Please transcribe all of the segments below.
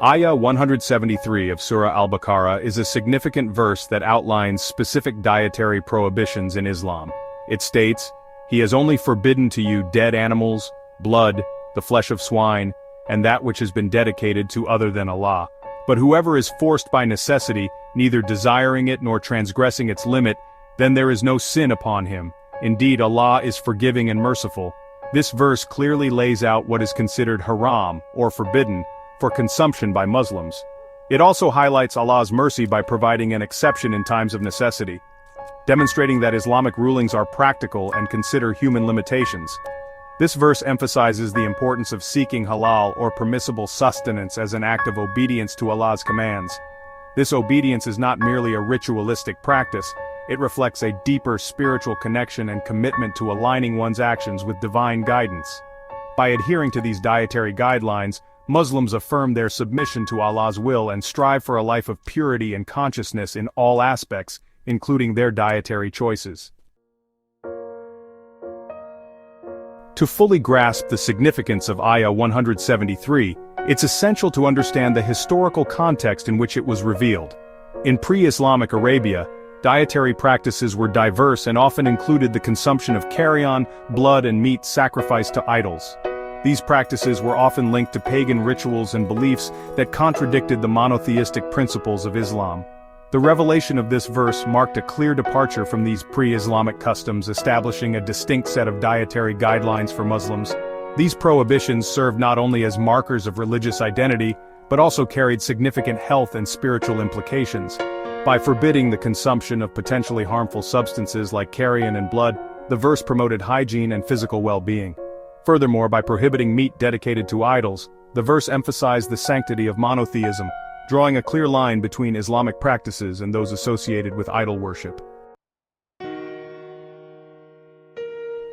Ayah 173 of Surah Al-Baqarah is a significant verse that outlines specific dietary prohibitions in Islam. It states, "He has only forbidden to you dead animals, blood, the flesh of swine, and that which has been dedicated to other than Allah. But whoever is forced by necessity, neither desiring it nor transgressing its limit, then there is no sin upon him. Indeed, Allah is forgiving and merciful." This verse clearly lays out what is considered haram, or forbidden, for consumption by Muslims. It also highlights Allah's mercy by providing an exception in times of necessity, demonstrating that Islamic rulings are practical and consider human limitations. This verse emphasizes the importance of seeking halal or permissible sustenance as an act of obedience to Allah's commands. This obedience is not merely a ritualistic practice, it reflects a deeper spiritual connection and commitment to aligning one's actions with divine guidance. By adhering to these dietary guidelines, Muslims affirm their submission to Allah's will and strive for a life of purity and consciousness in all aspects, including their dietary choices. To fully grasp the significance of Ayah 173, it's essential to understand the historical context in which it was revealed. In pre-Islamic Arabia, dietary practices were diverse and often included the consumption of carrion, blood and meat sacrificed to idols. These practices were often linked to pagan rituals and beliefs that contradicted the monotheistic principles of Islam. The revelation of this verse marked a clear departure from these pre-Islamic customs, establishing a distinct set of dietary guidelines for Muslims. These prohibitions served not only as markers of religious identity, but also carried significant health and spiritual implications. By forbidding the consumption of potentially harmful substances like carrion and blood, the verse promoted hygiene and physical well-being. Furthermore, by prohibiting meat dedicated to idols, the verse emphasized the sanctity of monotheism, drawing a clear line between Islamic practices and those associated with idol worship.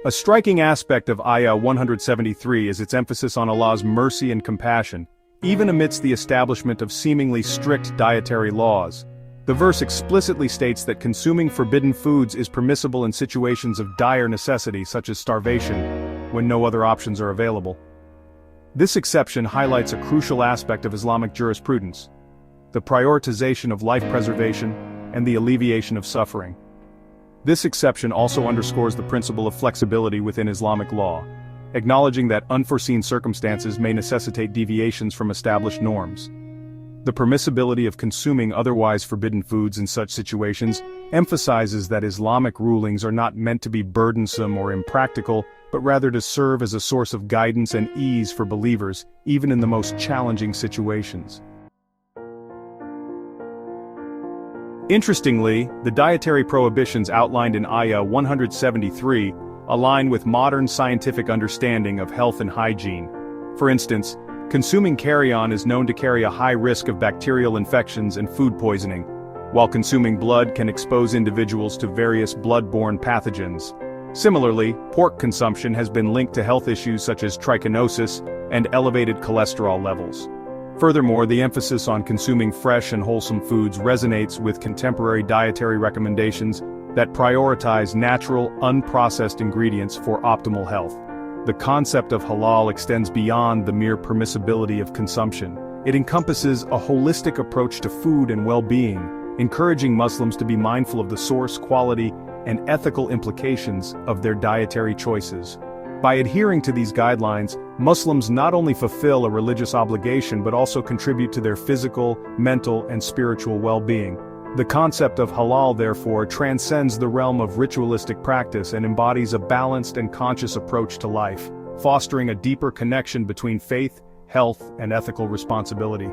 A striking aspect of Ayah 173 is its emphasis on Allah's mercy and compassion, even amidst the establishment of seemingly strict dietary laws. The verse explicitly states that consuming forbidden foods is permissible in situations of dire necessity such as starvation, when no other options are available. This exception highlights a crucial aspect of Islamic jurisprudence: the prioritization of life preservation and the alleviation of suffering. This exception also underscores the principle of flexibility within Islamic law, acknowledging that unforeseen circumstances may necessitate deviations from established norms. The permissibility of consuming otherwise forbidden foods in such situations emphasizes that Islamic rulings are not meant to be burdensome or impractical, but rather to serve as a source of guidance and ease for believers, even in the most challenging situations. Interestingly, the dietary prohibitions outlined in Ayah 173 align with modern scientific understanding of health and hygiene. For instance, consuming carrion is known to carry a high risk of bacterial infections and food poisoning, while consuming blood can expose individuals to various blood-borne pathogens. Similarly, pork consumption has been linked to health issues such as trichinosis and elevated cholesterol levels. Furthermore, the emphasis on consuming fresh and wholesome foods resonates with contemporary dietary recommendations that prioritize natural, unprocessed ingredients for optimal health. The concept of halal extends beyond the mere permissibility of consumption. It encompasses a holistic approach to food and well-being, encouraging Muslims to be mindful of the source, quality, and ethical implications of their dietary choices. By adhering to these guidelines, Muslims not only fulfill a religious obligation but also contribute to their physical, mental, and spiritual well-being. The concept of halal, therefore, transcends the realm of ritualistic practice and embodies a balanced and conscious approach to life, fostering a deeper connection between faith, health, and ethical responsibility.